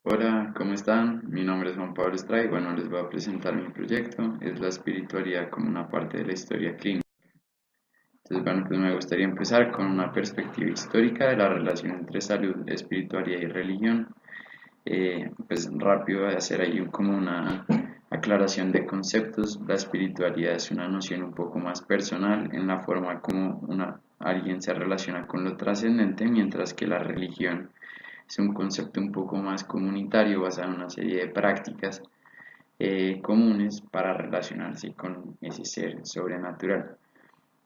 Hola, ¿cómo están? Mi nombre es Juan Pablo Estrada y bueno, les voy a presentar mi proyecto. Es la espiritualidad como una parte de la historia clínica. Entonces, bueno, pues me gustaría empezar con una perspectiva histórica de la relación entre salud, espiritualidad y religión. Pues rápido voy a hacer ahí como una aclaración de conceptos. La espiritualidad es una noción un poco más personal en la forma como alguien se relaciona con lo trascendente, mientras que la religión es un concepto un poco más comunitario basado en una serie de prácticas comunes para relacionarse con ese ser sobrenatural.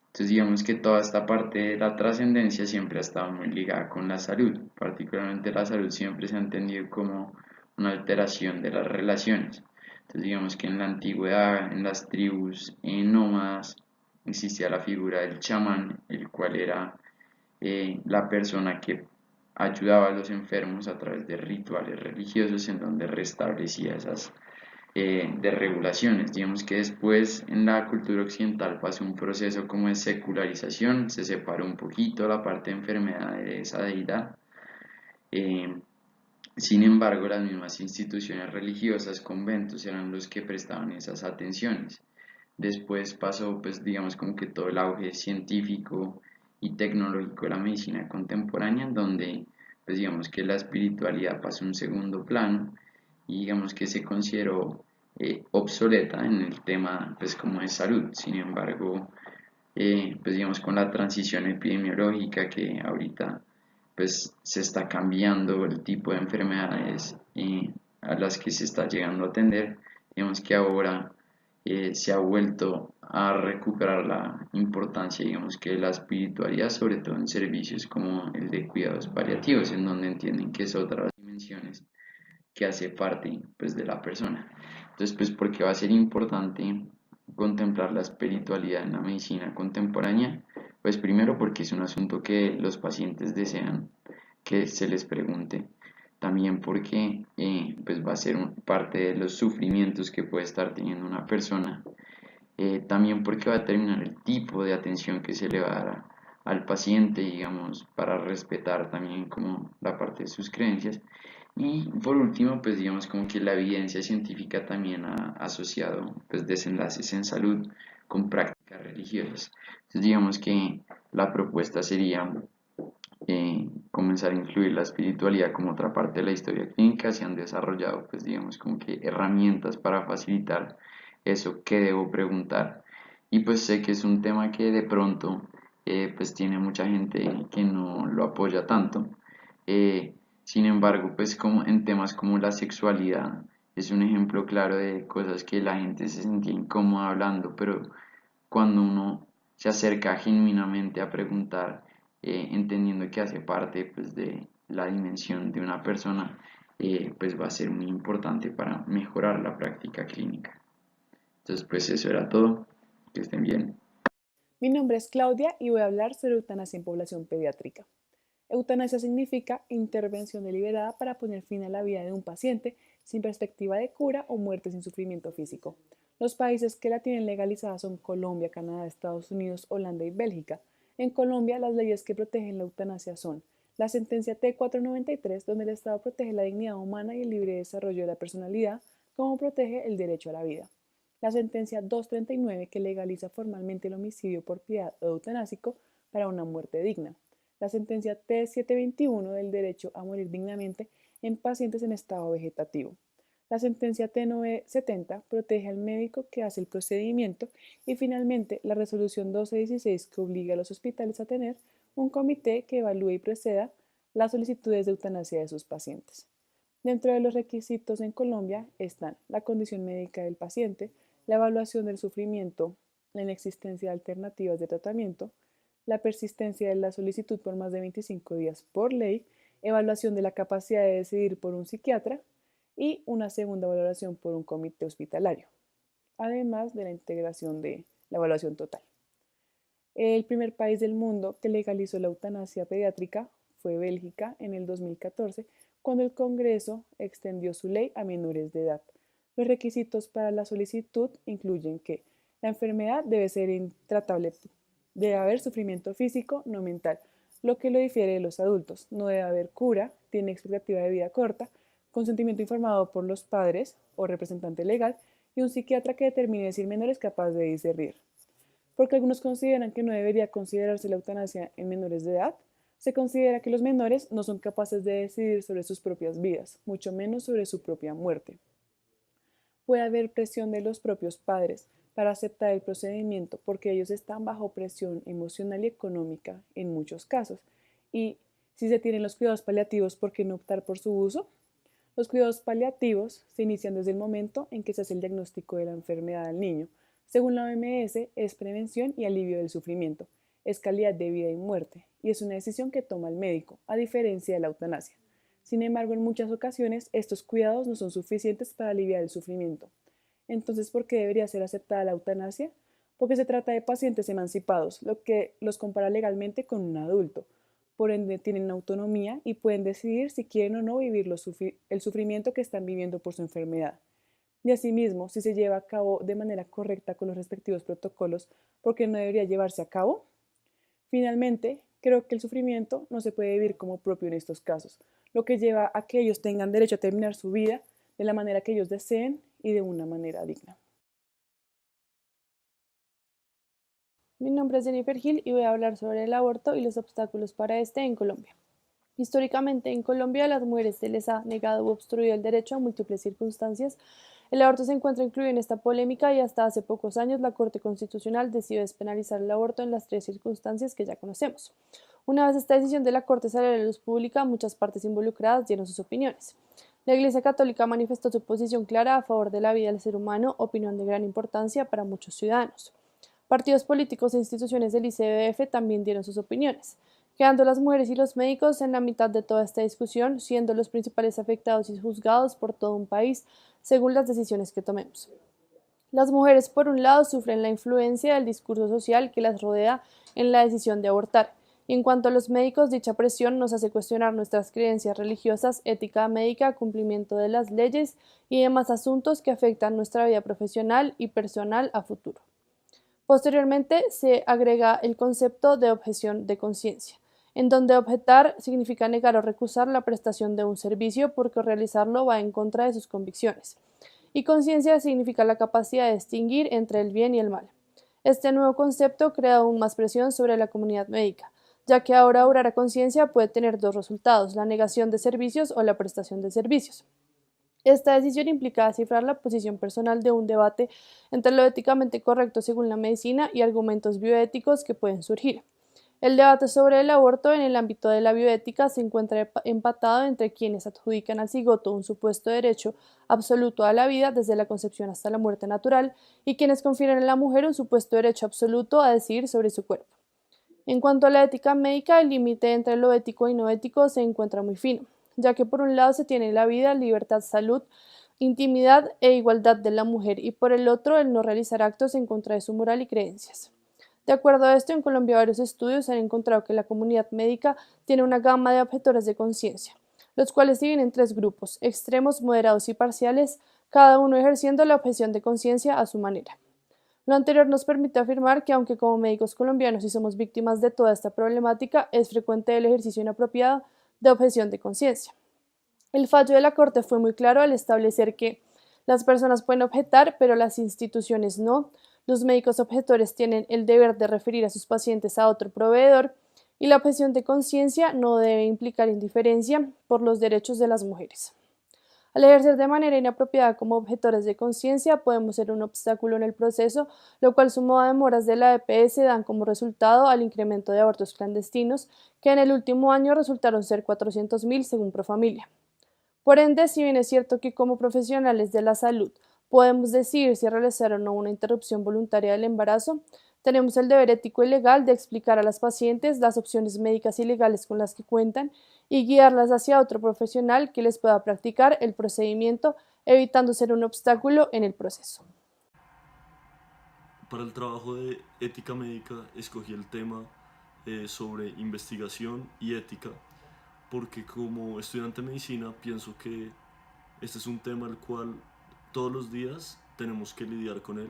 Entonces digamos que toda esta parte de la trascendencia siempre ha estado muy ligada con la salud. Particularmente la salud siempre se ha entendido como una alteración de las relaciones. Entonces digamos que en la antigüedad, en las tribus nómadas, existía la figura del chamán, el cual era la persona que ayudaba a los enfermos a través de rituales religiosos en donde restablecía esas desregulaciones. Digamos que después en la cultura occidental pasó un proceso como de secularización, se separó un poquito la parte de enfermedad de esa deidad. Eh, Sin embargo, las mismas instituciones religiosas, conventos, eran los que prestaban esas atenciones. Después pasó, pues digamos, como que todo el auge científico y tecnológico de la medicina contemporánea, en donde, pues digamos que la espiritualidad pasó a un segundo plano y digamos que se consideró obsoleta en el tema, pues como de salud. Sin embargo, pues digamos con la transición epidemiológica que ahorita pues se está cambiando el tipo de enfermedades a las que se está llegando a atender, digamos que ahora se ha vuelto a recuperar la importancia, digamos que de la espiritualidad, sobre todo en servicios como el de cuidados paliativos, en donde entienden que es otra de las dimensiones que hace parte pues de la persona. Entonces, pues, ¿por qué va a ser importante contemplar la espiritualidad en la medicina contemporánea? Pues primero porque es un asunto que los pacientes desean que se les pregunte. También porque pues va a ser parte de los sufrimientos que puede estar teniendo una persona. También porque va a determinar el tipo de atención que se le va a dar al paciente, digamos, para respetar también como la parte de sus creencias. Y por último, pues digamos como que la evidencia científica también ha asociado pues desenlaces en salud con prácticas religiosas. Entonces digamos que la propuesta sería comenzar a incluir la espiritualidad como otra parte de la historia clínica. Se han desarrollado pues digamos como que herramientas para facilitar eso que debo preguntar. Y pues sé que es un tema que de pronto pues tiene mucha gente que no lo apoya tanto. Eh, Sin embargo, pues como en temas como la sexualidad, es un ejemplo claro de cosas que la gente se sentía incómoda hablando, pero cuando uno se acerca genuinamente a preguntar, entendiendo que hace parte pues, de la dimensión de una persona, pues va a ser muy importante para mejorar la práctica clínica. Entonces, pues eso era todo. Que estén bien. Mi nombre es Claudia y voy a hablar sobre eutanasia en población pediátrica. Eutanasia significa intervención deliberada para poner fin a la vida de un paciente sin perspectiva de cura o muerte sin sufrimiento físico. Los países que la tienen legalizada son Colombia, Canadá, Estados Unidos, Holanda y Bélgica. En Colombia, las leyes que protegen la eutanasia son la sentencia T493, donde el Estado protege la dignidad humana y el libre desarrollo de la personalidad, como protege el derecho a la vida. La sentencia 239, que legaliza formalmente el homicidio por piedad o eutanásico para una muerte digna. La sentencia T721 del derecho a morir dignamente en pacientes en estado vegetativo. La sentencia T970 protege al médico que hace el procedimiento y finalmente la resolución 1216 que obliga a los hospitales a tener un comité que evalúe y proceda las solicitudes de eutanasia de sus pacientes. Dentro de los requisitos en Colombia están la condición médica del paciente, la evaluación del sufrimiento, la inexistencia de alternativas de tratamiento, la persistencia de la solicitud por más de 25 días por ley, evaluación de la capacidad de decidir por un psiquiatra y una segunda valoración por un comité hospitalario, además de la integración de la evaluación total. El primer país del mundo que legalizó la eutanasia pediátrica fue Bélgica en el 2014, cuando el Congreso extendió su ley a menores de edad. Los requisitos para la solicitud incluyen que la enfermedad debe ser intratable, debe haber sufrimiento físico, no mental, lo que lo difiere de los adultos. No debe haber cura, tiene expectativa de vida corta, consentimiento informado por los padres o representante legal y un psiquiatra que determine si el menor es capaz de discernir. Porque algunos consideran que no debería considerarse la eutanasia en menores de edad, se considera que los menores no son capaces de decidir sobre sus propias vidas, mucho menos sobre su propia muerte. Puede haber presión de los propios padres para aceptar el procedimiento porque ellos están bajo presión emocional y económica en muchos casos. Y si se tienen los cuidados paliativos, ¿por qué no optar por su uso? Los cuidados paliativos se inician desde el momento en que se hace el diagnóstico de la enfermedad al niño. Según la OMS, es prevención y alivio del sufrimiento, es calidad de vida y muerte, y es una decisión que toma el médico, a diferencia de la eutanasia. Sin embargo, en muchas ocasiones, estos cuidados no son suficientes para aliviar el sufrimiento. Entonces, ¿por qué debería ser aceptada la eutanasia? Porque se trata de pacientes emancipados, lo que los compara legalmente con un adulto. Por ende, tienen autonomía y pueden decidir si quieren o no vivir el sufrimiento que están viviendo por su enfermedad. Y asimismo, si se lleva a cabo de manera correcta con los respectivos protocolos, ¿por qué no debería llevarse a cabo? Finalmente, creo que el sufrimiento no se puede vivir como propio en estos casos, lo que lleva a que ellos tengan derecho a terminar su vida de la manera que ellos deseen y de una manera digna. Mi nombre es Jennifer Gil y voy a hablar sobre el aborto y los obstáculos para este en Colombia. Históricamente, en Colombia a las mujeres se les ha negado u obstruido el derecho a múltiples circunstancias. El aborto se encuentra incluido en esta polémica y hasta hace pocos años la Corte Constitucional decidió despenalizar el aborto en las tres circunstancias que ya conocemos. Una vez esta decisión de la Corte salió a la luz pública, muchas partes involucradas dieron sus opiniones. La Iglesia Católica manifestó su posición clara a favor de la vida del ser humano, opinión de gran importancia para muchos ciudadanos. Partidos políticos e instituciones del ICBF también dieron sus opiniones, quedando las mujeres y los médicos en la mitad de toda esta discusión, siendo los principales afectados y juzgados por todo un país según las decisiones que tomemos. Las mujeres, por un lado, sufren la influencia del discurso social que las rodea en la decisión de abortar, y en cuanto a los médicos, dicha presión nos hace cuestionar nuestras creencias religiosas, ética médica, cumplimiento de las leyes y demás asuntos que afectan nuestra vida profesional y personal a futuro. Posteriormente se agrega el concepto de objeción de conciencia, en donde objetar significa negar o recusar la prestación de un servicio porque realizarlo va en contra de sus convicciones. Y conciencia significa la capacidad de distinguir entre el bien y el mal. Este nuevo concepto crea aún más presión sobre la comunidad médica, ya que ahora obrar a conciencia puede tener dos resultados, la negación de servicios o la prestación de servicios. Esta decisión implica descifrar la posición personal de un debate entre lo éticamente correcto según la medicina y argumentos bioéticos que pueden surgir. El debate sobre el aborto en el ámbito de la bioética se encuentra empatado entre quienes adjudican al cigoto un supuesto derecho absoluto a la vida desde la concepción hasta la muerte natural y quienes confieren a la mujer un supuesto derecho absoluto a decidir sobre su cuerpo. En cuanto a la ética médica, el límite entre lo ético y no ético se encuentra muy fino, ya que por un lado se tiene la vida, libertad, salud, intimidad e igualdad de la mujer y por el otro el no realizar actos en contra de su moral y creencias. De acuerdo a esto, en Colombia varios estudios han encontrado que la comunidad médica tiene una gama de objetores de conciencia, los cuales se dividen en tres grupos, extremos, moderados y parciales, cada uno ejerciendo la objeción de conciencia a su manera. Lo anterior nos permite afirmar que aunque como médicos colombianos sí somos víctimas de toda esta problemática, es frecuente el ejercicio inapropiado de objeción de conciencia. El fallo de la Corte fue muy claro al establecer que las personas pueden objetar, pero las instituciones no. Los médicos objetores tienen el deber de referir a sus pacientes a otro proveedor y la objeción de conciencia no debe implicar indiferencia por los derechos de las mujeres. Al ejercer de manera inapropiada como objetores de conciencia, podemos ser un obstáculo en el proceso, lo cual sumado a demoras de la EPS dan como resultado al incremento de abortos clandestinos, que en el último año resultaron ser 400.000 según Profamilia. Por ende, si bien es cierto que como profesionales de la salud podemos decidir si realizar o no una interrupción voluntaria del embarazo, tenemos el deber ético y legal de explicar a las pacientes las opciones médicas y legales con las que cuentan y guiarlas hacia otro profesional que les pueda practicar el procedimiento, evitando ser un obstáculo en el proceso. Para el trabajo de ética médica escogí el tema sobre investigación y ética, porque como estudiante de medicina pienso que este es un tema al cual todos los días tenemos que lidiar con él,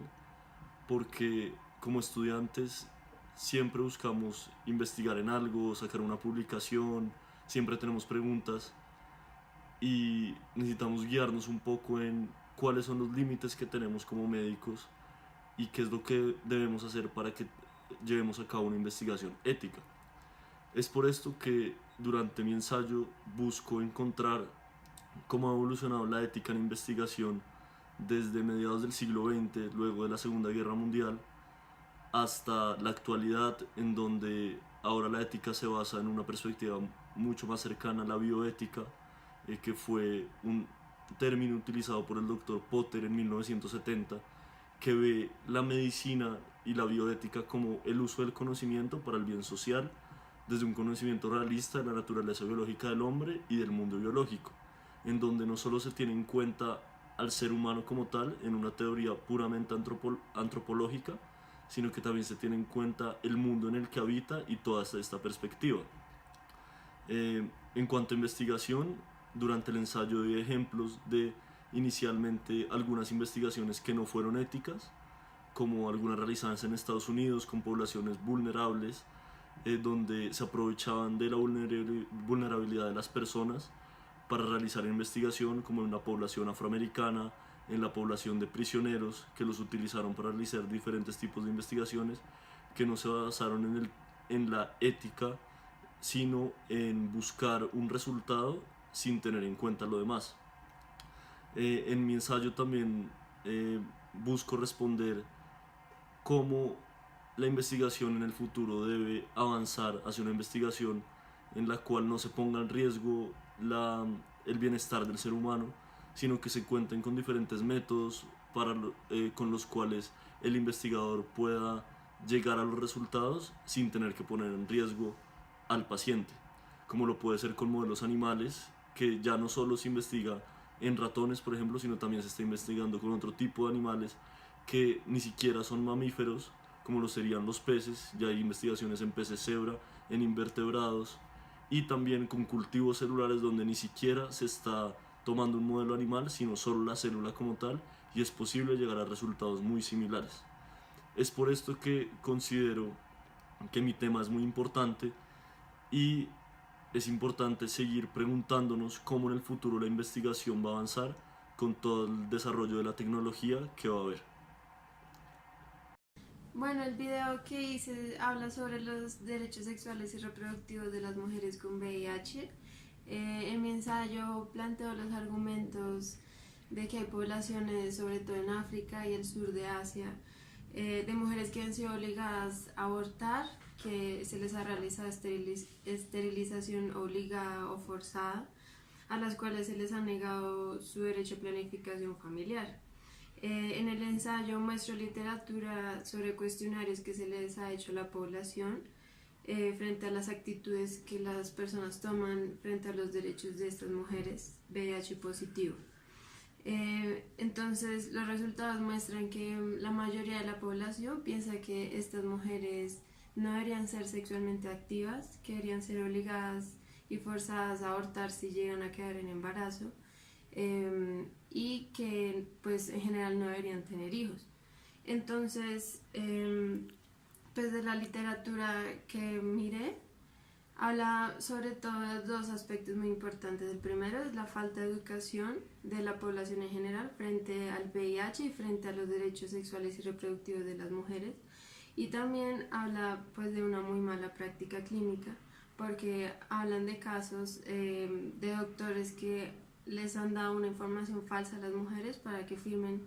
porque como estudiantes siempre buscamos investigar en algo, sacar una publicación, siempre tenemos preguntas y necesitamos guiarnos un poco en cuáles son los límites que tenemos como médicos y qué es lo que debemos hacer para que llevemos a cabo una investigación ética. Es por esto que durante mi ensayo busco encontrar cómo ha evolucionado la ética en investigación desde mediados del siglo XX, luego de la Segunda Guerra Mundial, hasta la actualidad, en donde ahora la ética se basa en una perspectiva mucho más cercana a la bioética, que fue un término utilizado por el doctor Potter en 1970, que ve la medicina y la bioética como el uso del conocimiento para el bien social, desde un conocimiento realista de la naturaleza biológica del hombre y del mundo biológico, en donde no solo se tiene en cuenta al ser humano como tal, en una teoría puramente antropológica, sino que también se tiene en cuenta el mundo en el que habita y toda esta perspectiva. En cuanto a investigación, durante el ensayo di ejemplos de inicialmente algunas investigaciones que no fueron éticas, como algunas realizadas en Estados Unidos con poblaciones vulnerables, donde se aprovechaban de la vulnerabilidad de las personas para realizar investigación, como en la población afroamericana, en la población de prisioneros, que los utilizaron para realizar diferentes tipos de investigaciones que no se basaron en la ética, sino en buscar un resultado sin tener en cuenta lo demás. En mi ensayo también busco responder cómo la investigación en el futuro debe avanzar hacia una investigación en la cual no se ponga en riesgo el bienestar del ser humano, sino que se cuenten con diferentes métodos con los cuales el investigador pueda llegar a los resultados sin tener que poner en riesgo al paciente, como lo puede ser con modelos animales, que ya no solo se investiga en ratones, por ejemplo, sino también se está investigando con otro tipo de animales que ni siquiera son mamíferos, como lo serían los peces. Ya hay investigaciones en peces cebra, en invertebrados, y también con cultivos celulares donde ni siquiera se está tomando un modelo animal, sino solo la célula como tal, y es posible llegar a resultados muy similares. Es por esto que considero que mi tema es muy importante, y es importante seguir preguntándonos cómo en el futuro la investigación va a avanzar con todo el desarrollo de la tecnología que va a haber. Bueno, el video que hice habla sobre los derechos sexuales y reproductivos de las mujeres con VIH. En mi ensayo planteo los argumentos de que hay poblaciones, sobre todo en África y el sur de Asia, de mujeres que han sido obligadas a abortar, que se les ha realizado esterilización obligada o forzada, a las cuales se les ha negado su derecho a planificación familiar. En el ensayo muestro literatura sobre cuestionarios que se les ha hecho a la población frente a las actitudes que las personas toman frente a los derechos de estas mujeres VIH positivo. Entonces los resultados muestran que la mayoría de la población piensa que estas mujeres no deberían ser sexualmente activas, que deberían ser obligadas y forzadas a abortar si llegan a quedar en embarazo, y que pues en general no deberían tener hijos. Entonces pues de la literatura que miré habla sobre todo de dos aspectos muy importantes. El primero es la falta de educación de la población en general frente al VIH y frente a los derechos sexuales y reproductivos de las mujeres, y también habla pues de una muy mala práctica clínica, porque hablan de casos de doctores que les han dado una información falsa a las mujeres para que firmen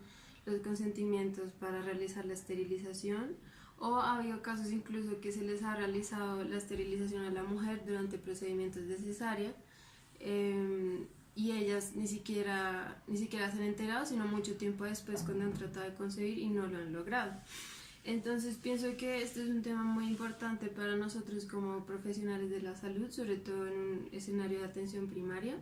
los consentimientos para realizar la esterilización, o ha habido casos incluso que se les ha realizado la esterilización a la mujer durante procedimientos de cesárea, y ellas ni siquiera se han enterado, sino mucho tiempo después, cuando han tratado de concebir y no lo han logrado. Entonces pienso que este es un tema muy importante para nosotros como profesionales de la salud, sobre todo en un escenario de atención primaria,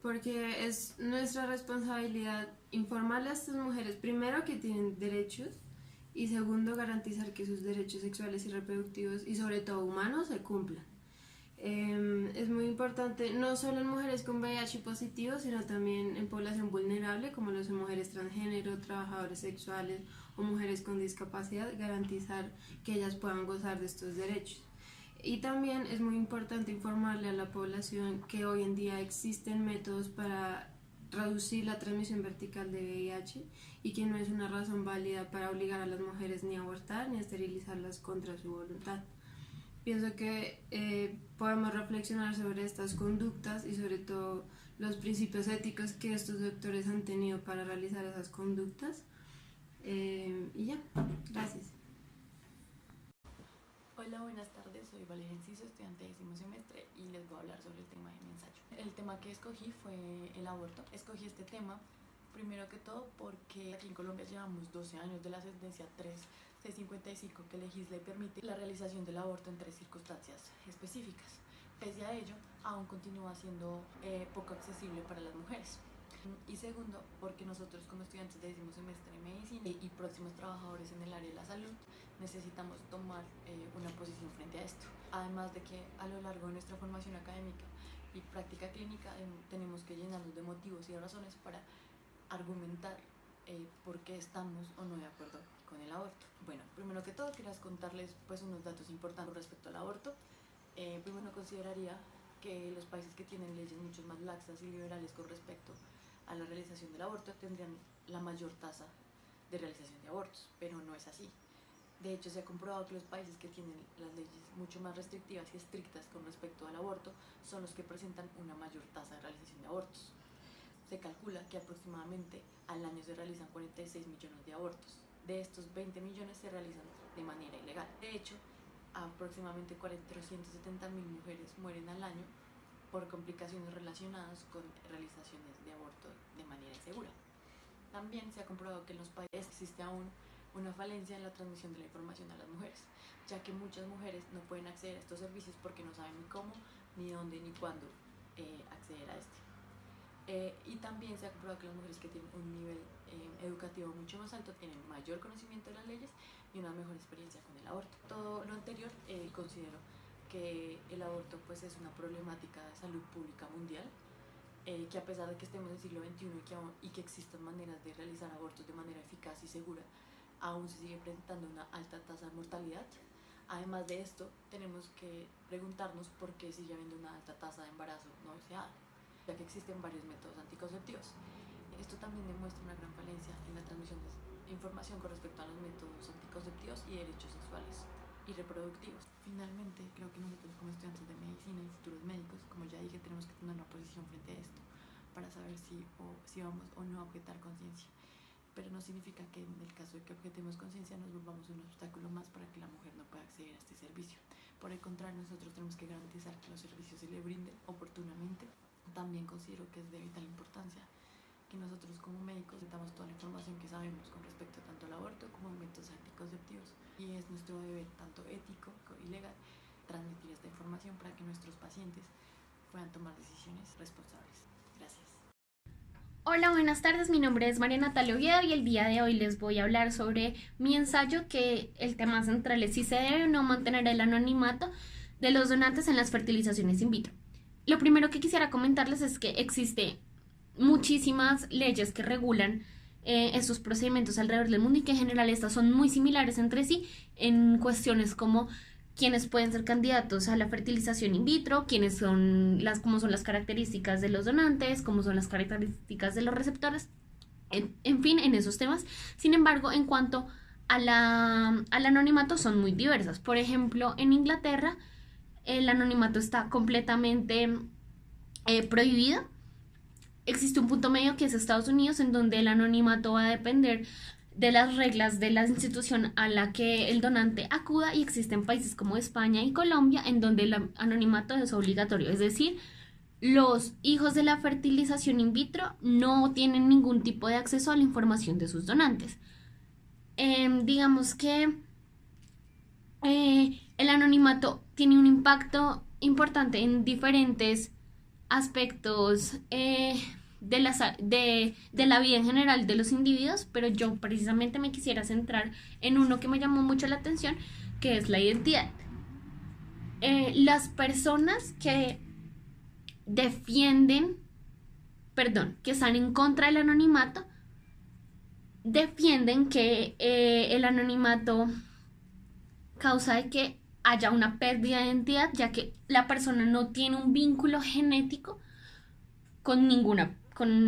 porque es nuestra responsabilidad informarle a estas mujeres, primero, que tienen derechos, y segundo, garantizar que sus derechos sexuales y reproductivos, y sobre todo humanos, se cumplan. Es muy importante, no solo en mujeres con VIH positivo, sino también en población vulnerable, como lo son mujeres transgénero, trabajadores sexuales o mujeres con discapacidad, garantizar que ellas puedan gozar de estos derechos. Y también es muy importante informarle a la población que hoy en día existen métodos para reducir la transmisión vertical de VIH y que no es una razón válida para obligar a las mujeres ni a abortar ni a esterilizarlas contra su voluntad. Pienso que podemos reflexionar sobre estas conductas y sobre todo los principios éticos que estos doctores han tenido para realizar esas conductas. Y ya, gracias. Hola, buenas tardes, soy Valeria Enciso, estudiante de 10º semestre y les voy a hablar sobre el tema de mi ensayo. El tema que escogí fue el aborto. Escogí este tema primero que todo porque aquí en Colombia llevamos 12 años de la sentencia 3655 que legisla y permite la realización del aborto en 3 circunstancias específicas. Pese a ello, aún continúa siendo poco accesible para las mujeres. Y segundo, porque nosotros como estudiantes de 10º semestre de medicina y próximos trabajadores en el área de la salud necesitamos tomar una posición frente a esto. Además de que a lo largo de nuestra formación académica y práctica clínica tenemos que llenarnos de motivos y de razones para argumentar por qué estamos o no de acuerdo con el aborto. Bueno, primero que todo quería contarles pues unos datos importantes respecto al aborto. Primero consideraría que los países que tienen leyes mucho más laxas y liberales con respecto a la realización del aborto tendrían la mayor tasa de realización de abortos, pero no es así. De hecho, se ha comprobado que los países que tienen las leyes mucho más restrictivas y estrictas con respecto al aborto son los que presentan una mayor tasa de realización de abortos. Se calcula que aproximadamente al año se realizan 46 millones de abortos. De estos, 20 millones se realizan de manera ilegal. De hecho, aproximadamente 470.000 mujeres mueren al año por complicaciones relacionadas con realizaciones de aborto de manera insegura. También se ha comprobado que en los países existe aún una falencia en la transmisión de la información a las mujeres, ya que muchas mujeres no pueden acceder a estos servicios porque no saben ni cómo, ni dónde, ni cuándo acceder a este. Y también se ha comprobado que las mujeres que tienen un nivel educativo mucho más alto tienen mayor conocimiento de las leyes y una mejor experiencia con el aborto. Todo lo anterior considero que el aborto pues es una problemática de salud pública mundial, que a pesar de que estemos en el siglo XXI y que existan maneras de realizar abortos de manera eficaz y segura, aún se sigue presentando una alta tasa de mortalidad. Además de esto, tenemos que preguntarnos por qué sigue habiendo una alta tasa de embarazo no deseado, ya que existen varios métodos anticonceptivos. Esto también demuestra una gran falencia en la transmisión de información con respecto a los métodos anticonceptivos y derechos sexuales y reproductivos. Finalmente, creo que nosotros como estudiantes de medicina y futuros médicos, como ya dije, tenemos que tener una posición frente a esto para saber si vamos o no a objetar conciencia. Pero no significa que en el caso de que objetemos conciencia nos volvamos un obstáculo más para que la mujer no pueda acceder a este servicio. Por el contrario, nosotros tenemos que garantizar que los servicios se le brinden oportunamente. También considero que es de vital importancia que nosotros como médicos damos toda la información que sabemos con respecto tanto al aborto como a métodos anticonceptivos, y es nuestro deber tanto ético y legal transmitir esta información para que nuestros pacientes puedan tomar decisiones responsables. Gracias. Hola, buenas tardes, mi nombre es María Natalia Oviedo y el día de hoy les voy a hablar sobre mi ensayo, que el tema central es si se debe o no mantener el anonimato de los donantes en las fertilizaciones in vitro. Lo primero que quisiera comentarles es que existe muchísimas leyes que regulan estos procedimientos alrededor del mundo y que en general estas son muy similares entre sí en cuestiones como quiénes pueden ser candidatos a la fertilización in vitro, cómo son las características de los donantes, cómo son las características de los receptores, en fin, en esos temas. Sin embargo, en cuanto al anonimato son muy diversas. Por ejemplo, en Inglaterra el anonimato está completamente prohibido. Existe un punto medio que es Estados Unidos, en donde el anonimato va a depender de las reglas de la institución a la que el donante acuda, y existen países como España y Colombia en donde el anonimato es obligatorio, es decir, los hijos de la fertilización in vitro no tienen ningún tipo de acceso a la información de sus donantes. Digamos que el anonimato tiene un impacto importante en diferentes aspectos de la vida en general de los individuos, pero yo precisamente me quisiera centrar en uno que me llamó mucho la atención, que es la identidad. Las personas que que están en contra del anonimato, defienden que el anonimato causa de que haya una pérdida de identidad, ya que la persona no tiene un vínculo genético con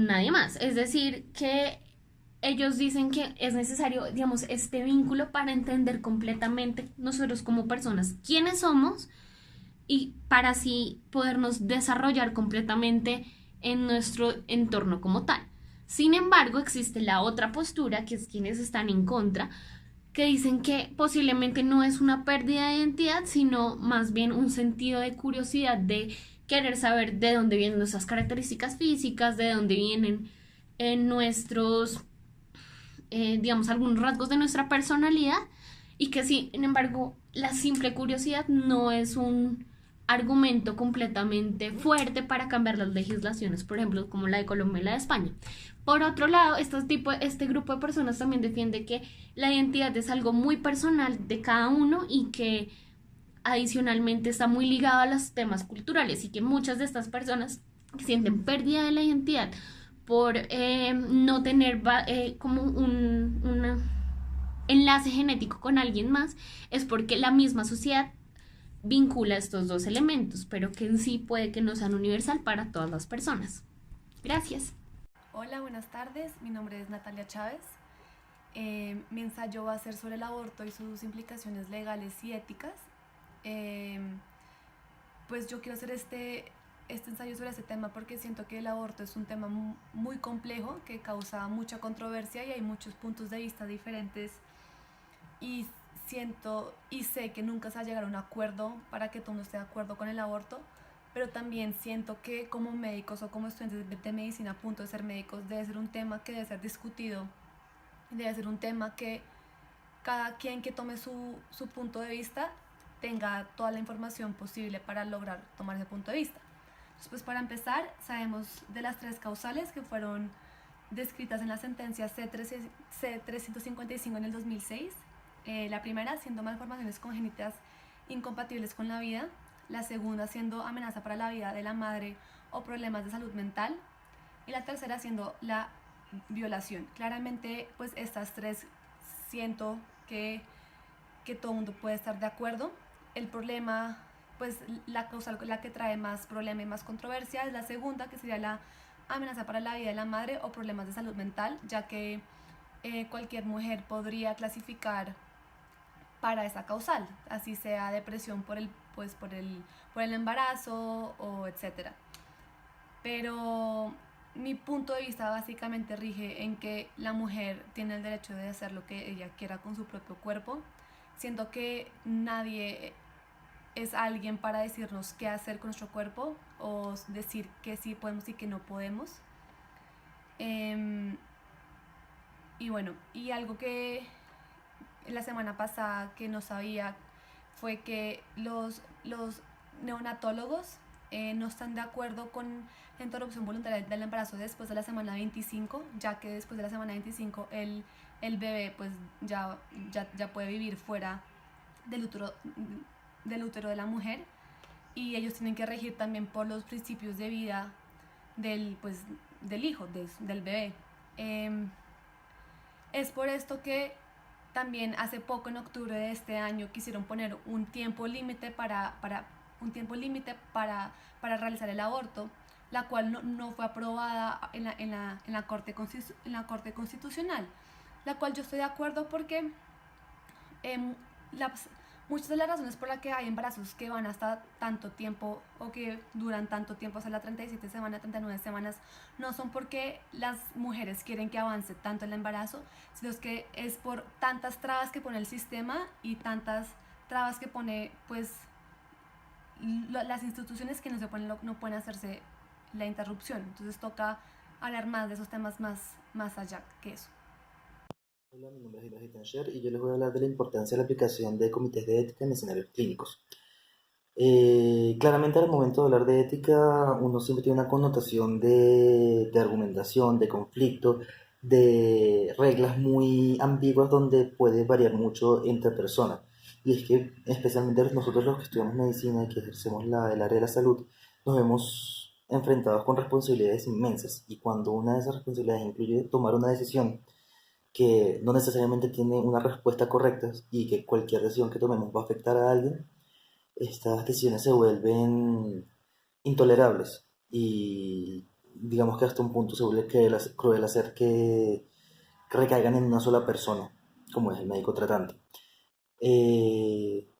nadie más. Es decir, que ellos dicen que es necesario, digamos, este vínculo para entender completamente nosotros como personas quiénes somos y para así podernos desarrollar completamente en nuestro entorno como tal. Sin embargo, existe la otra postura, que es quienes están en contra, que dicen que posiblemente no es una pérdida de identidad, sino más bien un sentido de curiosidad, de querer saber de dónde vienen nuestras características físicas, de dónde vienen nuestros, digamos, algunos rasgos de nuestra personalidad, y que sin embargo la simple curiosidad no es un argumento completamente fuerte para cambiar las legislaciones, por ejemplo, como la de Colombia y la de España. Por otro lado, este grupo de personas también defiende que la identidad es algo muy personal de cada uno y que adicionalmente está muy ligado a los temas culturales, y que muchas de estas personas sienten pérdida de la identidad por no tener como un enlace genético con alguien más, es porque la misma sociedad vincula estos dos elementos, pero que en sí puede que no sean universal para todas las personas. Gracias. Hola, buenas tardes. Mi nombre es Natalia Chávez. Mi ensayo va a ser sobre el aborto y sus implicaciones legales y éticas. Pues yo quiero hacer este ensayo sobre este tema porque siento que el aborto es un tema muy complejo que causa mucha controversia y hay muchos puntos de vista diferentes, y siento y sé que nunca se va a llegar a un acuerdo para que todo el mundo esté de acuerdo con el aborto, pero también siento que como médicos o como estudiantes de medicina a punto de ser médicos debe ser un tema que debe ser discutido, debe ser un tema que cada quien que tome su punto de vista tenga toda la información posible para lograr tomar ese punto de vista. Entonces, pues para empezar, sabemos de las 3 causales que fueron descritas en la sentencia C355 en el 2006. La primera siendo malformaciones congénitas incompatibles con la vida, la segunda siendo amenaza para la vida de la madre o problemas de salud mental, y la tercera siendo la violación. Claramente, pues estas 3 siento que todo el mundo puede estar de acuerdo. El problema, pues la causa, la que trae más problema y más controversia es la segunda, que sería la amenaza para la vida de la madre o problemas de salud mental, ya que cualquier mujer podría clasificar para esa causal, así sea depresión por el embarazo o etcétera. Pero mi punto de vista básicamente rige en que la mujer tiene el derecho de hacer lo que ella quiera con su propio cuerpo. Siento que nadie es alguien para decirnos qué hacer con nuestro cuerpo o decir que sí podemos y que no podemos. Y bueno, y algo que la semana pasada que no sabía fue que los neonatólogos no están de acuerdo con la interrupción voluntaria del embarazo después de la semana 25, ya que después de la semana 25 el bebé pues ya puede vivir fuera del útero de la mujer, y ellos tienen que regir también por los principios de vida del hijo, del bebé. Es por esto que también hace poco, en octubre de este año, quisieron poner un tiempo límite para realizar el aborto, la cual no fue aprobada en la Corte Constitucional, la cual yo estoy de acuerdo porque muchas de las razones por las que hay embarazos que van hasta tanto tiempo o que duran tanto tiempo, hasta las 37 semanas, 39 semanas, no son porque las mujeres quieren que avance tanto el embarazo, sino que es por tantas trabas que pone el sistema y tantas trabas que pone pues las instituciones, que no pueden hacerse la interrupción. Entonces toca hablar más de esos temas más allá que eso. Hola, mi nombre es Hilary Tanger y yo les voy a hablar de la importancia de la aplicación de comités de ética en escenarios clínicos. Claramente al momento de hablar de ética uno siempre tiene una connotación de argumentación, de conflicto, de reglas muy ambiguas donde puede variar mucho entre personas. Y es que especialmente nosotros los que estudiamos medicina y que ejercemos el área de la salud, nos vemos enfrentados con responsabilidades inmensas, y cuando una de esas responsabilidades incluye tomar una decisión que no necesariamente tiene una respuesta correcta y que cualquier decisión que tomemos va a afectar a alguien, estas decisiones se vuelven intolerables y digamos que hasta un punto se vuelve cruel hacer que recaigan en una sola persona, como es el médico tratante.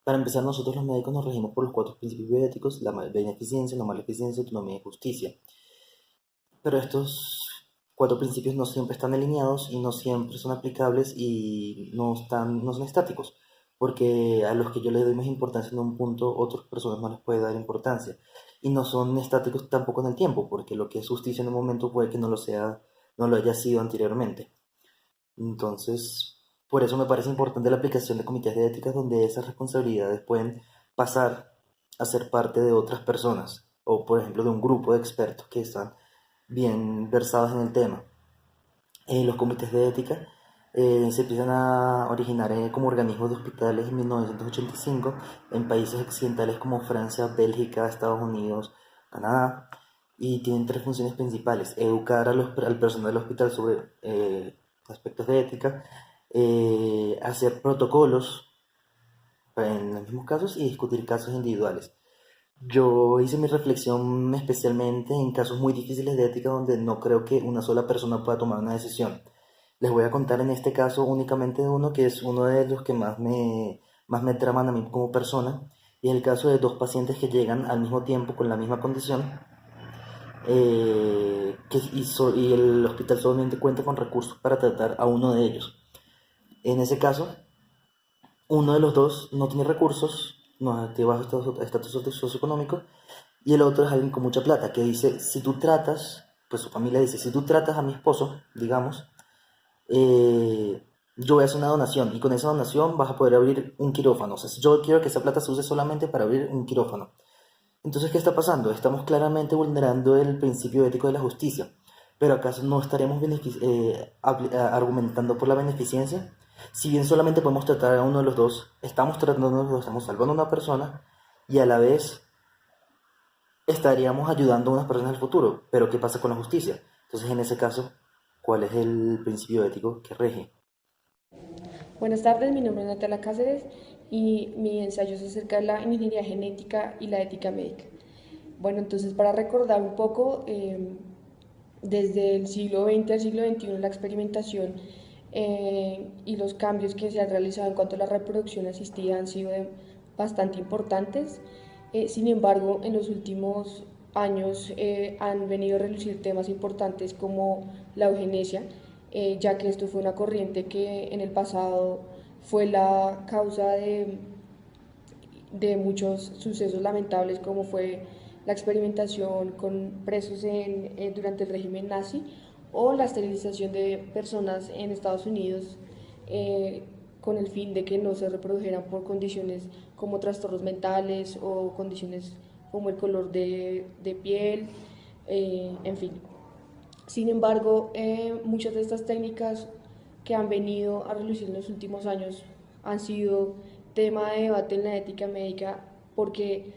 Para empezar, nosotros los médicos nos regimos por los 4 principios bioéticos: la beneficencia, la maleficencia, autonomía y justicia. Pero estos 4 principios no siempre están alineados y no siempre son aplicables y no son estáticos, porque a los que yo le doy más importancia en un punto, otras personas no les puede dar importancia. Y no son estáticos tampoco en el tiempo, porque lo que es justicia en un momento puede que no lo sea, no lo haya sido anteriormente. Entonces, por eso me parece importante la aplicación de comités de ética donde esas responsabilidades pueden pasar a ser parte de otras personas, o por ejemplo de un grupo de expertos que están bien versados en el tema. Los comités de ética se empiezan a originar como organismos de hospitales en 1985 en países occidentales como Francia, Bélgica, Estados Unidos, Canadá, y tienen 3 funciones principales: educar al personal del hospital sobre aspectos de ética, hacer protocolos en los mismos casos y discutir casos individuales. Yo hice mi reflexión especialmente en casos muy difíciles de ética donde no creo que una sola persona pueda tomar una decisión. Les voy a contar en este caso únicamente de uno que es uno de los que más me traman a mí como persona, y es el caso de 2 pacientes que llegan al mismo tiempo con la misma condición, y el hospital solamente cuenta con recursos para tratar a uno de ellos. En ese caso, uno de los dos no tiene recursos, no tiene bajo estatus socioeconómico, y el otro es alguien con mucha plata, que dice: si tú tratas, pues su familia dice, si tú tratas a mi esposo, digamos, yo voy a hacer una donación, y con esa donación vas a poder abrir un quirófano. O sea, yo quiero que esa plata se use solamente para abrir un quirófano. Entonces, ¿qué está pasando? Estamos claramente vulnerando el principio ético de la justicia. ¿Pero acaso no estaremos argumentando por la beneficencia? Si bien solamente podemos tratar a uno de los dos, estamos tratando a uno de los dos, estamos salvando a una persona y a la vez estaríamos ayudando a unas personas en el futuro. Pero ¿qué pasa con la justicia? Entonces, en ese caso, ¿cuál es el principio ético que rige? Buenas tardes, mi nombre es Natalia Cáceres y mi ensayo es acerca de la ingeniería genética y la ética médica. Bueno, entonces para recordar un poco, desde el siglo XX al siglo XXI la experimentación y los cambios que se han realizado en cuanto a la reproducción asistida han sido bastante importantes. Sin embargo, en los últimos años han venido a relucir temas importantes como la eugenesia, ya que esto fue una corriente que en el pasado fue la causa de muchos sucesos lamentables, como fue la experimentación con presos durante el régimen nazi, o la esterilización de personas en Estados Unidos con el fin de que no se reprodujeran por condiciones como trastornos mentales o condiciones como el color de piel, en fin. Sin embargo, muchas de estas técnicas que han venido a relucir en los últimos años han sido tema de debate en la ética médica porque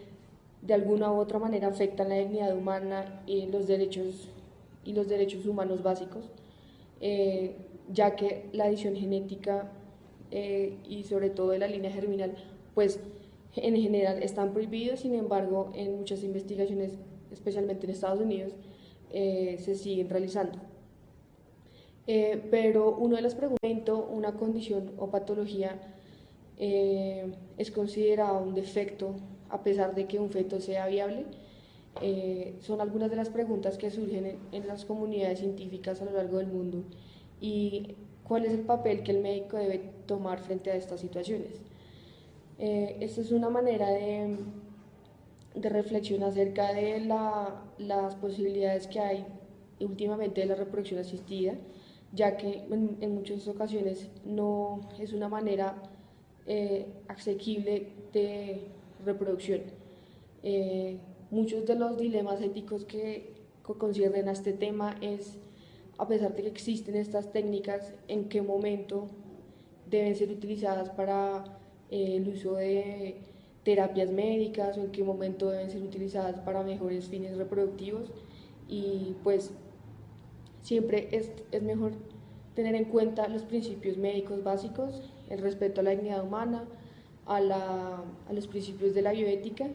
de alguna u otra manera afectan la dignidad humana y los derechos humanos básicos, ya que la edición genética y sobre todo de la línea germinal, pues en general están prohibidos. Sin embargo, en muchas investigaciones, especialmente en Estados Unidos, se siguen realizando. Pero uno de los preguntas, una condición o patología es considerado un defecto a pesar de que un feto sea viable. Son algunas de las preguntas que surgen en las comunidades científicas a lo largo del mundo, y cuál es el papel que el médico debe tomar frente a estas situaciones. Esta es una manera de reflexión acerca de las posibilidades que hay últimamente de la reproducción asistida, ya que en muchas ocasiones no es una manera asequible de reproducción. Muchos de los dilemas éticos que conciernen a este tema es, a pesar de que existen estas técnicas, en qué momento deben ser utilizadas para el uso de terapias médicas, o en qué momento deben ser utilizadas para mejores fines reproductivos. Y pues siempre es mejor tener en cuenta los principios médicos básicos: el respeto a la dignidad humana, a los principios de la bioética,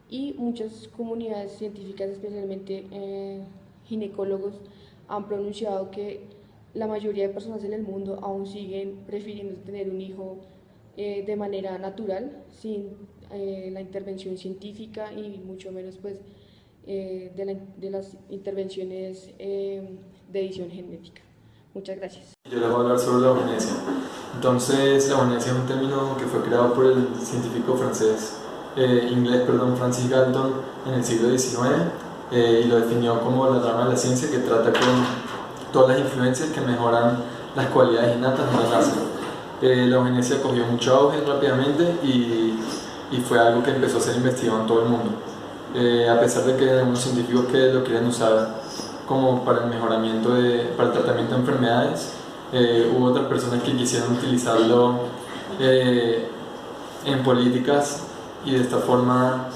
y muchas comunidades científicas, especialmente ginecólogos, han pronunciado que la mayoría de personas en el mundo aún siguen prefiriendo tener un hijo de manera natural, sin la intervención científica y mucho menos pues, de las intervenciones de edición genética. Muchas gracias. Yo les voy a hablar sobre la eugenesia. Entonces, la eugenesia es un término que fue creado por el científico inglés, Francis Galton, en el siglo XIX, y lo definió como la rama de la ciencia que trata con todas las influencias que mejoran las cualidades innatas de una raza. La eugenesia cogió mucho auge rápidamente y fue algo que empezó a ser investigado en todo el mundo. A pesar de que hay algunos científicos que lo quieren usar como para el mejoramiento, para el tratamiento de enfermedades, hubo otras personas que quisieron utilizarlo en políticas y de esta forma,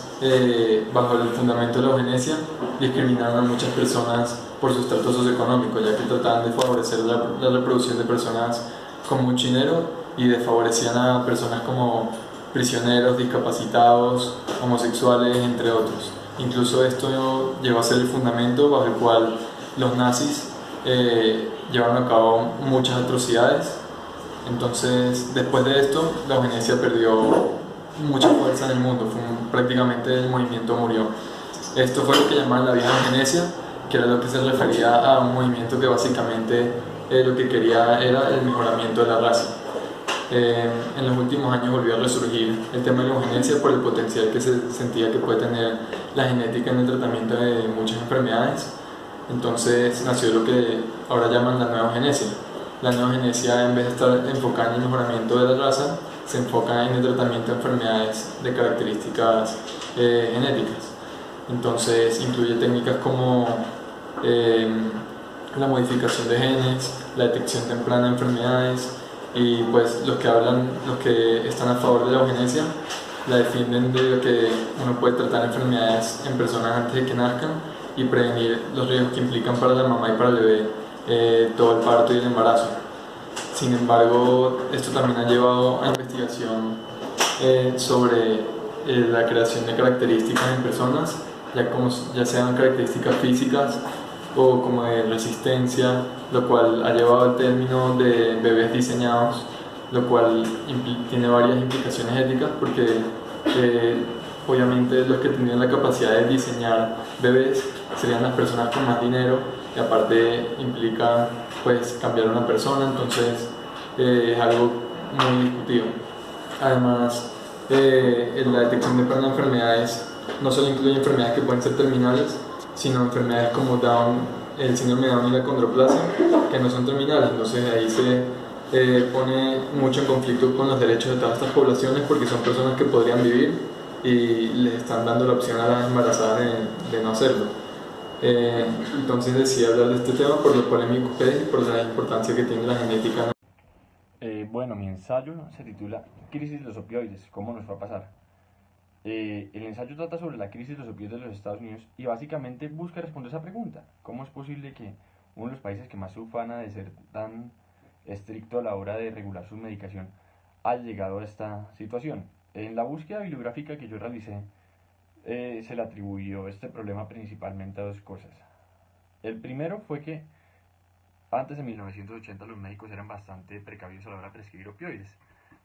bajo el fundamento de la eugenesia, discriminaron a muchas personas por su estatus socioeconómico, ya que trataban de favorecer la reproducción de personas con mucho dinero y desfavorecían a personas como prisioneros, discapacitados, homosexuales, entre otros. Incluso esto llegó a ser el fundamento bajo el cual los nazis llevaron a cabo muchas atrocidades. Entonces, después de esto, la eugenesia perdió mucha fuerza en el mundo, prácticamente el movimiento murió. Esto fue lo que llamaban la vieja eugenesia, que era lo que se refería a un movimiento que básicamente lo que quería era el mejoramiento de la raza. En los últimos años volvió a resurgir el tema de la eugenesia por el potencial que se sentía que puede tener la genética en el tratamiento de muchas enfermedades. Entonces nació lo que ahora llaman la nueva eugenesia. La nueva eugenesia, en vez de estar enfocada en el mejoramiento de la raza, se enfoca en el tratamiento de enfermedades de características genéticas. Entonces incluye técnicas como la modificación de genes, la detección temprana de enfermedades, y pues los que están a favor de la eugenesia la defienden de que uno puede tratar enfermedades en personas antes de que nazcan y prevenir los riesgos que implican para la mamá y para el bebé todo el parto y el embarazo. Sin embargo, esto también ha llevado a investigación sobre la creación de características en personas, ya sean características físicas o como de resistencia, lo cual ha llevado al término de bebés diseñados, lo cual tiene varias implicaciones éticas porque obviamente los que tienen la capacidad de diseñar bebés serían las personas con más dinero, y aparte implica pues cambiar a una persona, entonces es algo muy discutido. Además, la detección temprana de enfermedades no solo incluye enfermedades que pueden ser terminales, sino enfermedades como el síndrome de Down y la acondroplasia, que no son terminales. Entonces ahí se pone mucho en conflicto con los derechos de todas estas poblaciones, porque son personas que podrían vivir y les están dando la opción a las embarazadas de no hacerlo. Entonces decidí hablar de este tema por lo polémico que es y por la importancia que tiene la genética. Bueno, mi ensayo se titula Crisis de los opioides, ¿cómo nos va a pasar? El ensayo trata sobre la crisis de los opioides de los Estados Unidos y básicamente busca responder esa pregunta. ¿Cómo es posible que uno de los países que más se ufana de ser tan estricto a la hora de regular su medicación haya llegado a esta situación? En la búsqueda bibliográfica que yo realicé, se le atribuyó este problema principalmente a dos cosas. El primero fue que antes de 1980 los médicos eran bastante precavidos a la hora de prescribir opioides.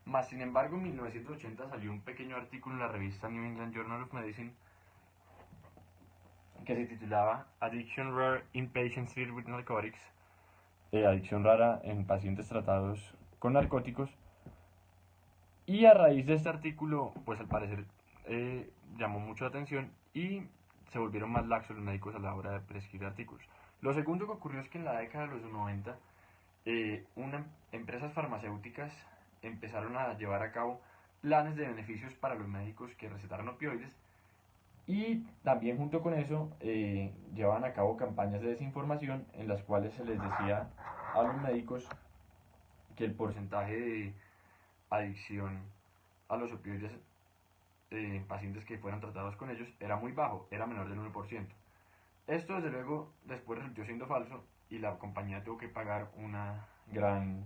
Más sin embargo, en 1980 salió un pequeño artículo en la revista New England Journal of Medicine que se titulaba Addiction Rare in Patients Treated with Narcotics, adicción rara en pacientes tratados con narcóticos, y a raíz de este artículo, pues al parecer llamó mucho la atención y se volvieron más laxos los médicos a la hora de prescribir artículos. Lo segundo que ocurrió es que en la década de los 90 empresas farmacéuticas empezaron a llevar a cabo planes de beneficios para los médicos que recetaron opioides, y también junto con eso llevaban a cabo campañas de desinformación en las cuales se les decía a los médicos que el porcentaje de adicción a los opioides en pacientes que fueran tratados con ellos era muy bajo, era menor del 1%. Esto desde luego después resultó siendo falso y la compañía tuvo que pagar una gran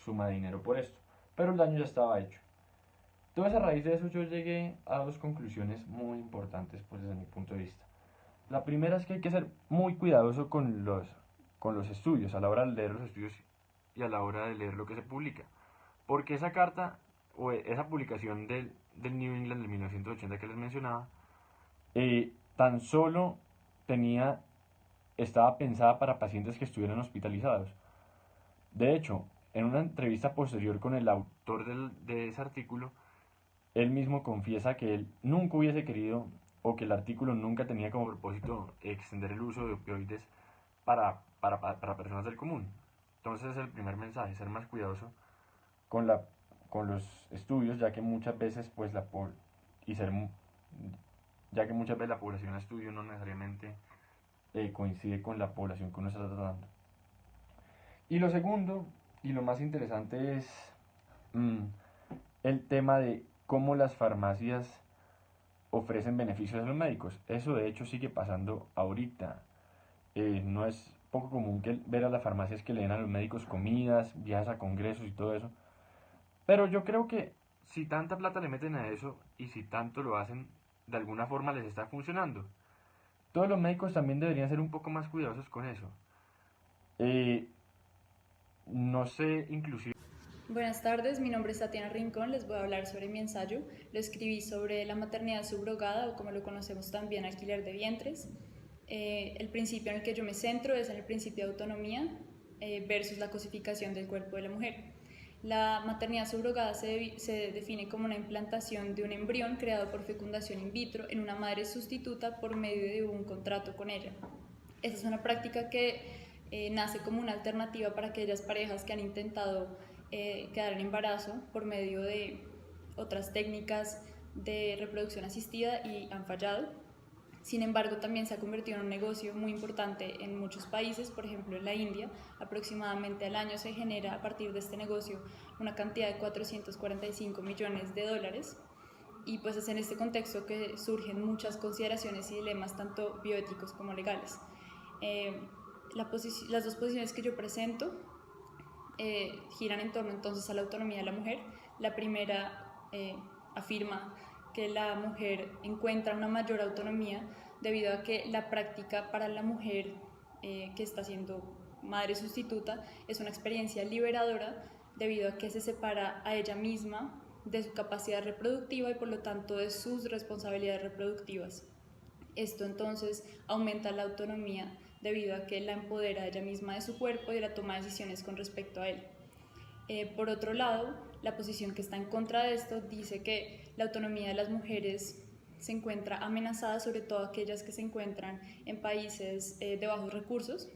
suma de dinero por esto, pero el daño ya estaba hecho. Entonces, a raíz de eso yo llegué a dos conclusiones muy importantes, pues desde mi punto de vista. La primera es que hay que ser muy cuidadoso con los estudios, a la hora de leer los estudios y a la hora de leer lo que se publica. Porque esa carta o esa publicación del New England de 1980 que les mencionaba, tan solo estaba pensada para pacientes que estuvieran hospitalizados. De hecho, en una entrevista posterior con el autor de ese artículo, él mismo confiesa que él nunca hubiese querido o que el artículo nunca tenía como propósito extender el uso de opioides para personas del común. Entonces el primer mensaje, ser más cuidadoso con los estudios, ya que muchas veces pues la población de estudio no necesariamente coincide con la población que uno está tratando. Y lo segundo, y lo más interesante es el tema de cómo las farmacias ofrecen beneficios a los médicos. Eso de hecho sigue pasando ahorita. No es poco común ver a las farmacias que le den a los médicos comidas, viajes a congresos y todo eso. Pero yo creo que si tanta plata le meten a eso y si tanto lo hacen, de alguna forma les está funcionando. Todos los médicos también deberían ser un poco más cuidadosos con eso. No sé, inclusive... Buenas tardes, mi nombre es Tatiana Rincón, les voy a hablar sobre mi ensayo. Lo escribí sobre la maternidad subrogada o como lo conocemos también alquiler de vientres. El principio en el que yo me centro es en el principio de autonomía versus la cosificación del cuerpo de la mujer. La maternidad subrogada se define como una implantación de un embrión creado por fecundación in vitro en una madre sustituta por medio de un contrato con ella. Esta es una práctica que nace como una alternativa para aquellas parejas que han intentado quedar en embarazo por medio de otras técnicas de reproducción asistida y han fallado. Sin embargo, también se ha convertido en un negocio muy importante en muchos países, por ejemplo en la India, aproximadamente al año se genera a partir de este negocio una cantidad de 445 millones de dólares y pues es en este contexto que surgen muchas consideraciones y dilemas tanto bioéticos como legales. Las dos posiciones que yo presento giran en torno entonces a la autonomía de la mujer. La primera afirma que la mujer encuentra una mayor autonomía debido a que la práctica para la mujer que está siendo madre sustituta es una experiencia liberadora debido a que se separa a ella misma de su capacidad reproductiva y por lo tanto de sus responsabilidades reproductivas. Esto entonces aumenta la autonomía debido a que la empodera a ella misma de su cuerpo y de la toma de decisiones con respecto a él. Por otro lado, la posición que está en contra de esto dice que la autonomía de las mujeres se encuentra amenazada, sobre todo aquellas que se encuentran en países de bajos recursos.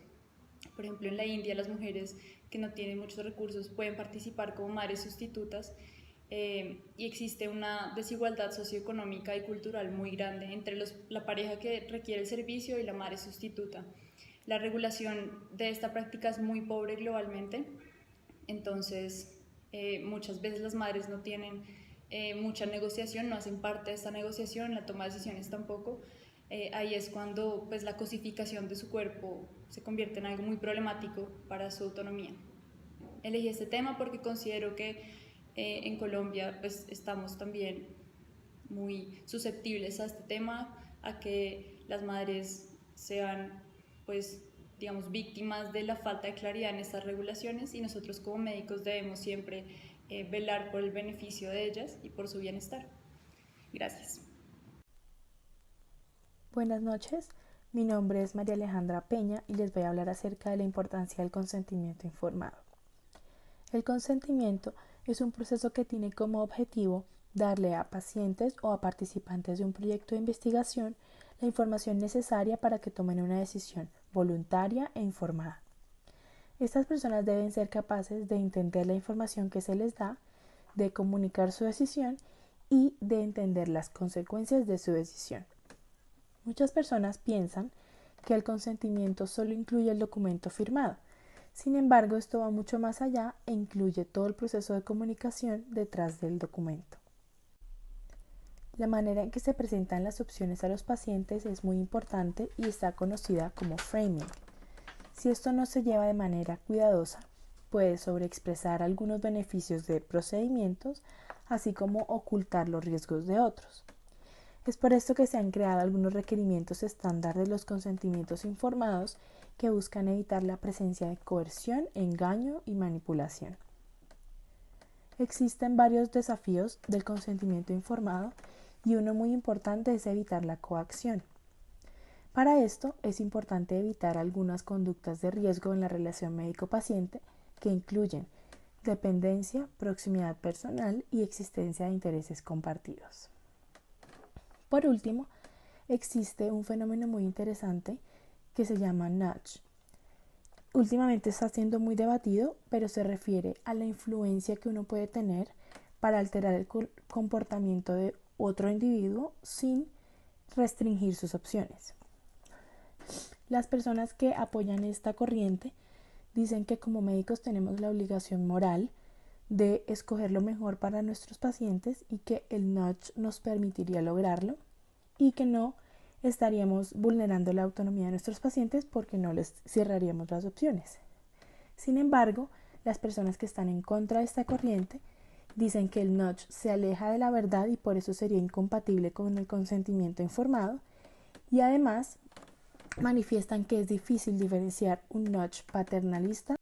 Por ejemplo, en la India las mujeres que no tienen muchos recursos pueden participar como madres sustitutas y existe una desigualdad socioeconómica y cultural muy grande entre la pareja que requiere el servicio y la madre sustituta. La regulación de esta práctica es muy pobre globalmente, entonces muchas veces las madres no tienen mucha negociación, no hacen parte de esta negociación, la toma de decisiones tampoco. Ahí es cuando pues, la cosificación de su cuerpo se convierte en algo muy problemático para su autonomía. Elegí este tema porque considero que en Colombia pues, estamos también muy susceptibles a este tema, a que las madres sean pues, digamos, víctimas de la falta de claridad en estas regulaciones y nosotros como médicos debemos siempre velar por el beneficio de ellas y por su bienestar. Gracias. Buenas noches, mi nombre es María Alejandra Peña y les voy a hablar acerca de la importancia del consentimiento informado. El consentimiento es un proceso que tiene como objetivo darle a pacientes o a participantes de un proyecto de investigación la información necesaria para que tomen una decisión voluntaria e informada. Estas personas deben ser capaces de entender la información que se les da, de comunicar su decisión y de entender las consecuencias de su decisión. Muchas personas piensan que el consentimiento solo incluye el documento firmado. Sin embargo, esto va mucho más allá e incluye todo el proceso de comunicación detrás del documento. La manera en que se presentan las opciones a los pacientes es muy importante y está conocida como framing. Si esto no se lleva de manera cuidadosa, puede sobreexpresar algunos beneficios de procedimientos, así como ocultar los riesgos de otros. Es por esto que se han creado algunos requerimientos estándar de los consentimientos informados que buscan evitar la presencia de coerción, engaño y manipulación. Existen varios desafíos del consentimiento informado y uno muy importante es evitar la coacción. Para esto es importante evitar algunas conductas de riesgo en la relación médico-paciente que incluyen dependencia, proximidad personal y existencia de intereses compartidos. Por último, existe un fenómeno muy interesante que se llama nudge. Últimamente está siendo muy debatido, pero se refiere a la influencia que uno puede tener para alterar el comportamiento de otro individuo sin restringir sus opciones. Las personas que apoyan esta corriente dicen que como médicos tenemos la obligación moral de escoger lo mejor para nuestros pacientes y que el nudge nos permitiría lograrlo y que no estaríamos vulnerando la autonomía de nuestros pacientes porque no les cerraríamos las opciones. Sin embargo, las personas que están en contra de esta corriente dicen que el nudge se aleja de la verdad y por eso sería incompatible con el consentimiento informado y además manifiestan que es difícil diferenciar un nudge paternalista